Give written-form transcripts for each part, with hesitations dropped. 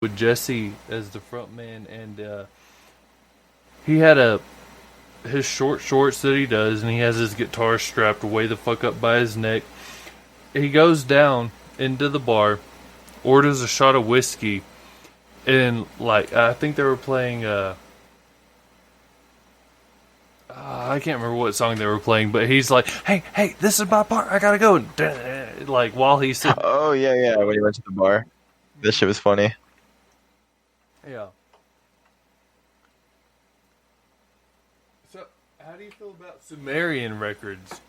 with Jesse as the front man, and he had a his short shorts that he does, and he has his guitar strapped way the fuck up by his neck. He goes down into the bar, orders a shot of whiskey, and like I think they were playing. I can't remember what song they were playing, but he's like, "Hey, this is my part. I gotta go." Like while he's sitting. Oh yeah, yeah. When he went to the bar, this shit was funny. Yeah. So, how do you feel about Sumerian records?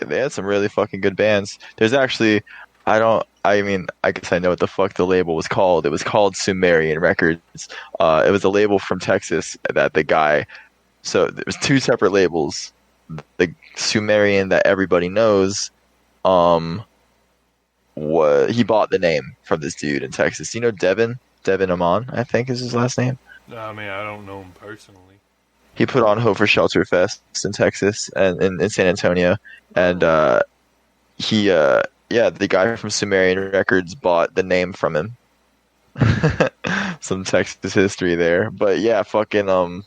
They had some really fucking good bands. There's actually, I don't. I mean, I guess I know what the fuck the label was called. It was called Sumerian Records. It was a label from Texas that the guy. So there was two separate labels. The Sumerian that everybody knows, um, he bought the name from this dude in Texas. You know Devin Amon, I think is his last name. I mean, I don't know him personally. He put on Hope for Shelter Fest in Texas and in San Antonio, and he yeah, the guy from Sumerian Records bought the name from him. Some Texas history there, but yeah, fucking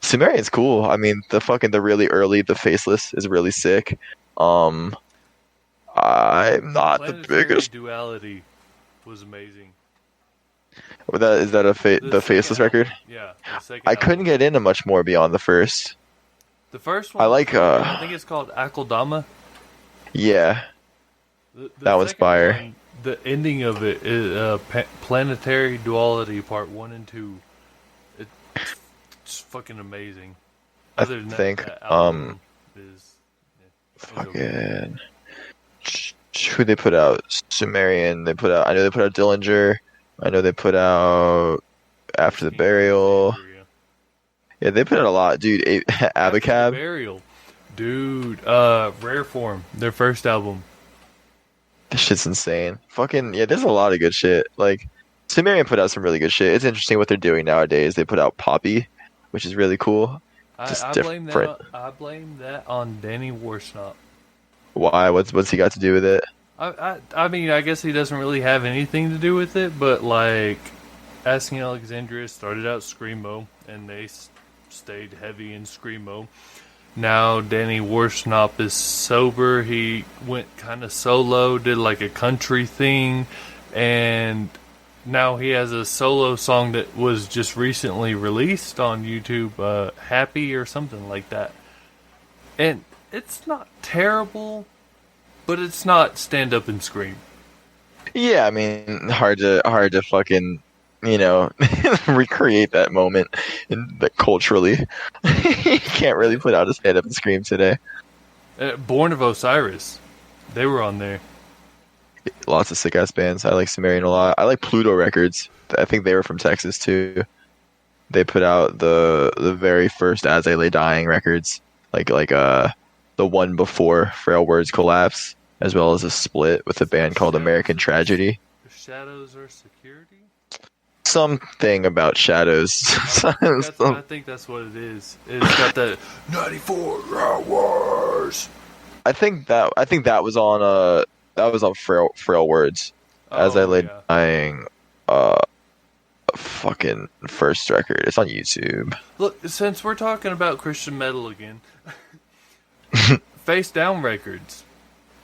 Sumerian's cool. I mean, the really early, the Faceless is really sick. Um, I'm not the Planetary biggest. Duality was amazing. Is that the second Faceless record? album, yeah, the second I album. couldn't get into much more beyond the first. The first I one, like I think it's called Akeldama. yeah, The that one's second fire. one, the ending of it is Planetary Duality Part 1 and 2. It's fucking amazing. I Other than think that album is okay. fucking who they put out? Sumerian. They put out. I know they put out Dillinger. I know they put out After the Burial. Yeah, they put out a lot, dude. After the Abacab. Burial. Dude, Rare Form, their first album. This shit's insane. Fucking yeah, there's a lot of good shit. Like Sumerian put out some really good shit. It's interesting what they're doing nowadays. They put out Poppy, which is really cool. Just I blame different. that. I blame that on Danny Warsnop. Why? What's he got to do with it? I mean, I guess he doesn't really have anything to do with it, but like, Asking Alexandria started out screamo, and they stayed heavy in screamo. Now Danny Warsnop is sober. He went kind of solo, did like a country thing, and now he has a solo song that was just recently released on YouTube, Happy or something like that. And it's not terrible, but it's not Stand Up and Scream. Yeah, I mean, hard to fucking recreate that moment culturally. You can't really put out a stand up and scream today. Born of Osiris, they were on there. Lots of sick ass bands. I like Sumerian a lot. I like Pluto Records. I think they were from Texas too. They put out the very first As I Lay Dying records, like the one before Frail Words Collapse, as well as a split with a band called American Tragedy. Shadows or Security? Something about shadows. I think that's what it is. It's got the 94 hours. I think that was on Frail Words. As I Oh, Lay yeah. Dying fucking first record. It's on YouTube. Look, since we're talking about Christian metal again, Face Down Records.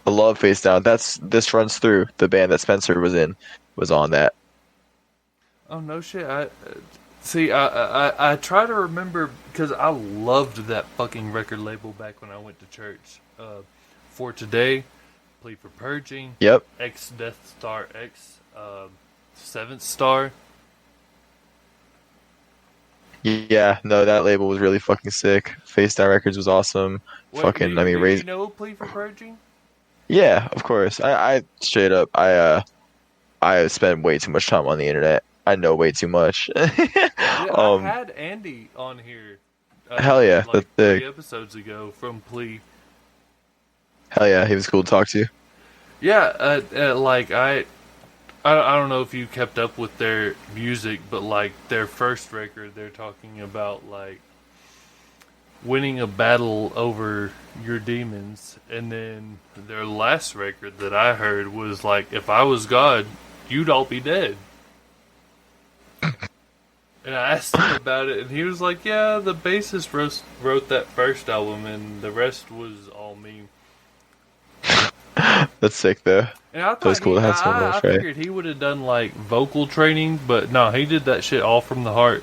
I love Face Down. This runs through. The band that Spencer was on that. Oh no shit! I try to remember because I loved that fucking record label back when I went to church. For Today, Plea for Purging, Yep. X Death Star X, Seventh Star. Yeah, no, that label was really fucking sick. Face Down Records was awesome. Wait, Fucking, I mean, do raise. you know Plea for Purging? Yeah, of course. I straight up, I spend way too much time on the internet. I know way too much. Yeah, I had Andy on here. Hell yeah, like that's sick. 3 episodes ago from Plea. Hell yeah, he was cool to talk to. Yeah, like I don't know if you kept up with their music, but like their first record, they're talking about like winning a battle over your demons, and then their last record that I heard was like, if I was God, you'd all be dead. And I asked him about it, and he was like, "Yeah, the bassist wrote that first album, and the rest was all me." That's sick though. And I That was thought cool to have someone I else, right? figured he would have done like vocal training, but no, he did that shit all from the heart.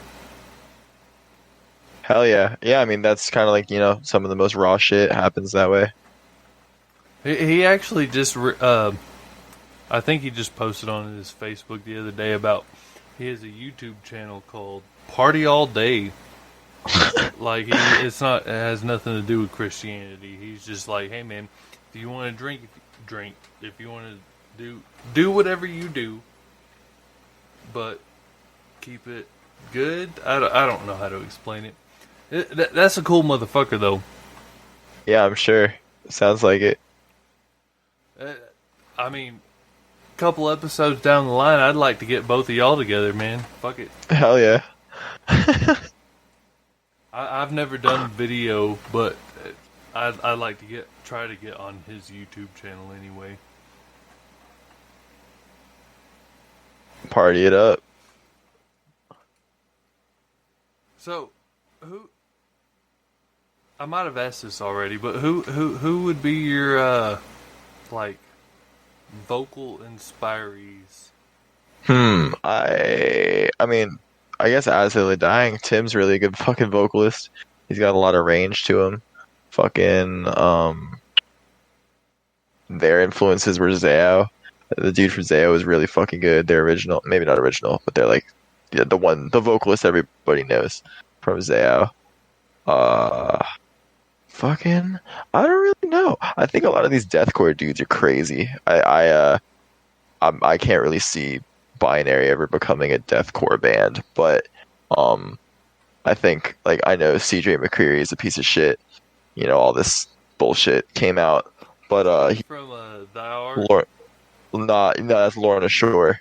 Hell yeah. Yeah, I mean that's kind of like, some of the most raw shit happens that way. He actually just, I think he just posted on his Facebook the other day about he has a YouTube channel called Party All Day. Like it has nothing to do with Christianity. He's just like, hey man, if you want to drink, drink. If you want to do whatever you do, but keep it good. I don't know how to explain it. That's a cool motherfucker though. Yeah, I'm sure. Sounds like it. I mean, couple episodes down the line, I'd like to get both of y'all together, man. Fuck it. Hell yeah. I've never done video, but I'd like to try to get on his YouTube channel anyway. Party it up. So, I might have asked this already, but who would be your like vocal inspirees? I mean, I guess As They Lay Dying, Tim's really a good fucking vocalist. He's got a lot of range to him. Fucking their influences were Zao. The dude from Zao is really fucking good. They're original, maybe not original, but they're like the vocalist everybody knows from Zao. Fucking, I don't really know. I think a lot of these deathcore dudes are crazy. I can't really see Binary ever becoming a deathcore band, but I think like I know CJ McCreery is a piece of shit. All this bullshit came out, but From Thou Art? no, that's Lorna Shore.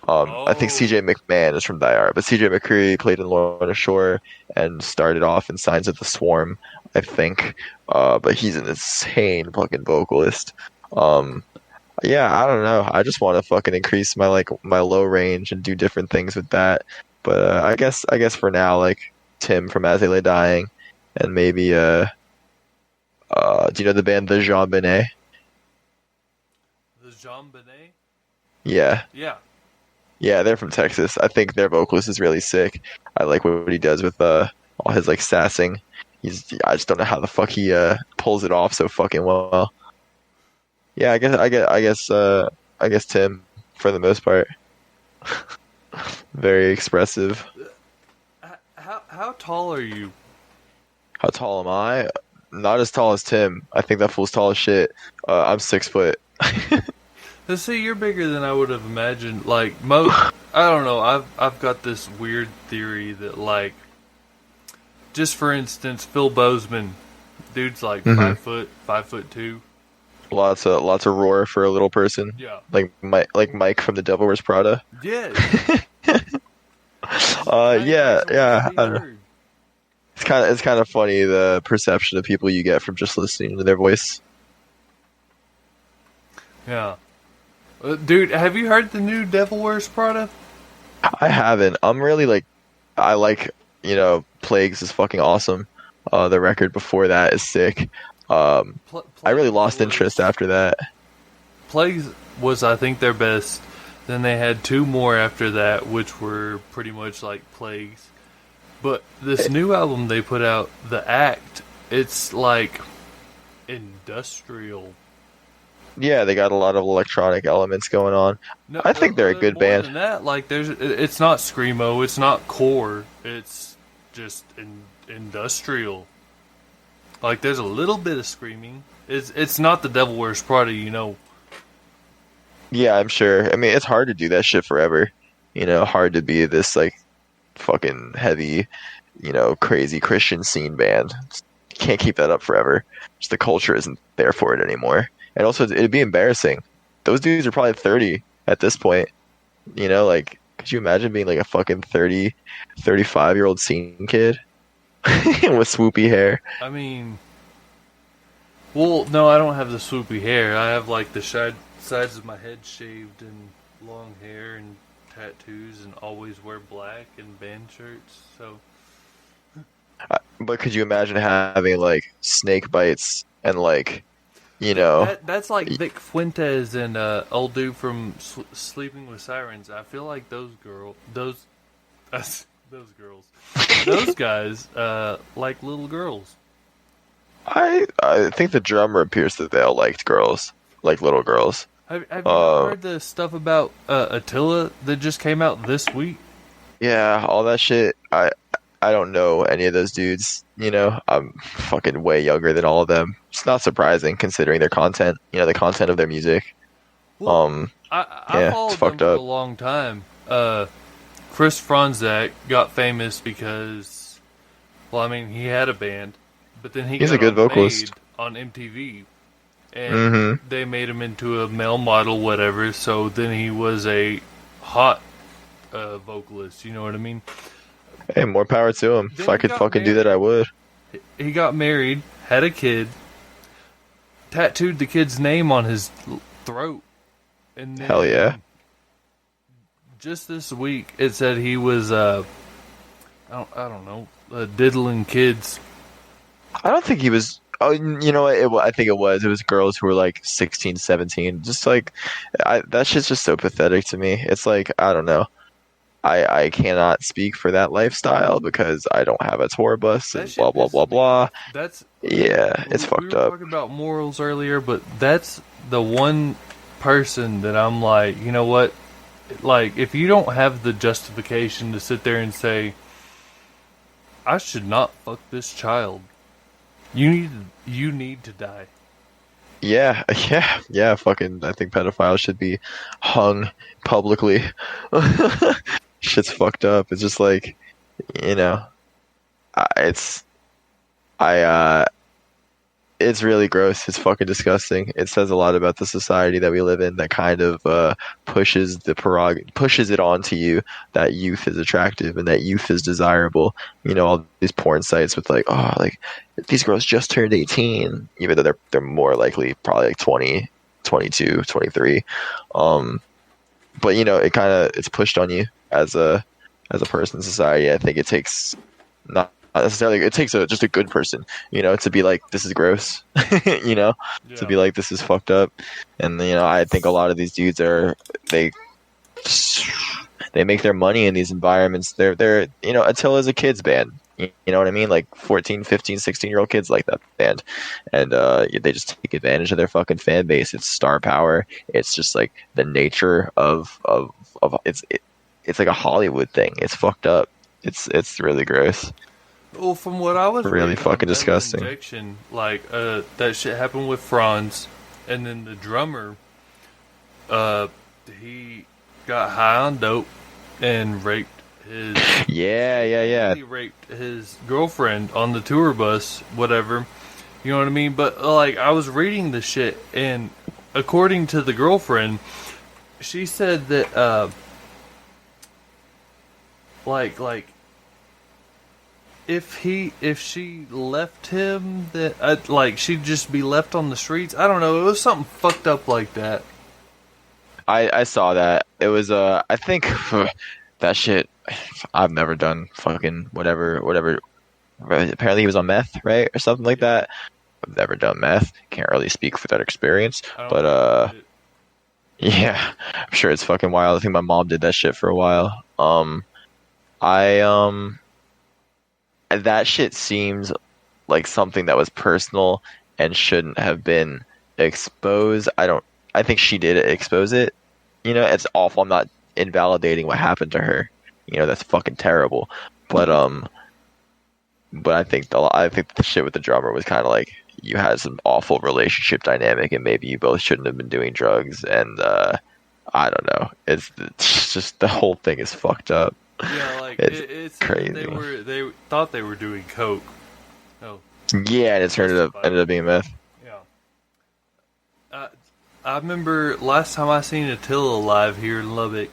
I think Oh, CJ McMahon is from Die Art, but CJ McCreery played in Lorna Shore and started off in Signs of the Swarm, I think. But he's an insane fucking vocalist. Yeah, I don't know. I just want to fucking increase my low range and do different things with that. But I guess for now, like Tim from As They Lay Dying, and maybe do you know the band The Jean Benet? the Jean Benet? Yeah. Yeah. Yeah, they're from Texas. I think their vocalist is really sick. I like what he does with all his like sassing. I just don't know how the fuck he pulls it off so fucking well. Yeah, I guess Tim for the most part. Very expressive. How tall are you? How tall am I? Not as tall as Tim. I think that fool's tall as shit. I'm 6 foot. See, you're bigger than I would have imagined. Like I don't know. I've got this weird theory that like, just for instance, Phil Bozeman, dude's like hmm 5 foot, 5'2". Lots of roar for a little person. Yeah. Like Mike from the Devil Wears Prada. Yeah. Yeah, yeah. I don't know. Nerd. It's kind of funny the perception of people you get from just listening to their voice. Yeah. Dude, have you heard the new Devil Wears Prada? I haven't. I'm really like, I like, Plagues is fucking awesome. The record before that is sick. I really lost interest after that. Plagues was, I think, their best. Then they had two more after that, which were pretty much like Plagues. But this new album they put out, The Act, it's like industrial. Yeah, they got a lot of electronic elements going on. No, I think they're a good more band. than that, like it's not screamo, it's not core, it's just industrial. Like there's a little bit of screaming. It's not the Devil Wears Prada. Yeah, I'm sure. I mean, it's hard to do that shit forever. Hard to be this like fucking heavy, crazy Christian scene band. You can't keep that up forever. Just the culture isn't there for it anymore. And also, it'd be embarrassing. Those dudes are probably 30 at this point. Like, could you imagine being like a fucking 30, 35-year-old scene kid with swoopy hair? I mean, well, no, I don't have the swoopy hair. I have like the sides of my head shaved and long hair and tattoos and always wear black and band shirts. So But could you imagine having like snake bites and like, you know, that's like Vic Fuentes and old dude from Sleeping with Sirens. I feel like those girls, those guys like little girls. I think the drummer appears that they all liked girls, like little girls. Have you not heard the stuff about Attila that just came out this week? Yeah, all that shit. I don't know any of those dudes. You know, I'm fucking way younger than all of them. It's not surprising considering their content. You know, the content of their music. Well, I Yeah, followed it's them fucked for a up. long time. Chris Franzak got famous because, well, I mean, he had a band, but then he He's got a good on vocalist. Made on MTV, and Mm-hmm. they made him into a male model, whatever. So then he was a hot vocalist. You know what I mean? Hey, more power to him. Then If I he could got fucking do that, I married. would. He got married, had a kid, tattooed the kid's name on his throat, and then Hell yeah. just this week it said he was I don't know, diddling kids. I don't think he was. Oh, you know what? I think it was. It was girls who were like 16, 17. Just like, that shit's just so pathetic to me. It's like, I don't know. I cannot speak for that lifestyle because I don't have a tour bus That and shit blah, blah, pisses blah, me blah. off. That's Yeah, it's we fucked were up. talking about morals earlier, but that's the one person that I'm like, you know what? Like, if you don't have the justification to sit there and say, I should not fuck this child, you need to die. Yeah, yeah. Fucking, I think pedophiles should be hung publicly. Shit's fucked up. It's just like, you know, it's, I, it's really gross. It's fucking disgusting. It says a lot about the society that we live in that kind of pushes pushes it onto you that youth is attractive and that youth is desirable. You know, all these porn sites with like, oh, like these girls just turned 18, even though they're more likely probably like 20, 22, 23. But you know, it's pushed on you as a person in society. I think it takes not necessarily, it takes just a good person, you know, to be like, this is gross, you know, to Yeah. be like, this is fucked up. And you know, I think a lot of these dudes they make their money in these environments. They're you know, Attila's a kids band. You know what I mean? Like 14, 15, 16-year-old kids like that band. And they just take advantage of their fucking fan base. It's star power. It's just like the nature of it's like a Hollywood thing. It's fucked up. It's really gross. Well, from what I was Really reading fucking on Metal disgusting. Injection, like that shit happened with Franz, and then the drummer, he got high on dope and raped his. Yeah. He raped his girlfriend on the tour bus, whatever. You know what I mean? But like, I was reading the shit, and according to the girlfriend, she said that like if she left him, that like she'd just be left on the streets. I don't know. It was something fucked up like that. I saw that. It was I think that shit. I've never done fucking whatever. Apparently he was on meth, right, or something like that. I've never done meth. Can't really speak for that experience, I don't but know. yeah, I'm sure it's fucking wild. I think my mom did that shit for a while. I that shit seems like something that was personal and shouldn't have been exposed. I think she did expose it. You know, it's awful. I'm not invalidating what happened to her. You know, that's fucking terrible. But I think the shit with the drummer was kind of like, you had some awful relationship dynamic, and maybe you both shouldn't have been doing drugs. And I don't know. It's just, the whole thing is fucked up. Yeah, like It's said that crazy. they thought they were doing coke. Oh, Yeah, and ended up being meth. yeah. I remember last time I seen Attila live here in Lubbock.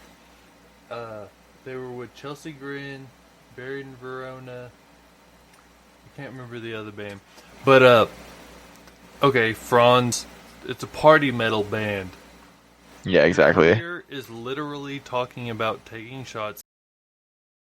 They were with Chelsea Grin, Buried in Verona. I can't remember the other band, but okay, Franz. It's a party metal band. Yeah, exactly. Here is literally talking about taking shots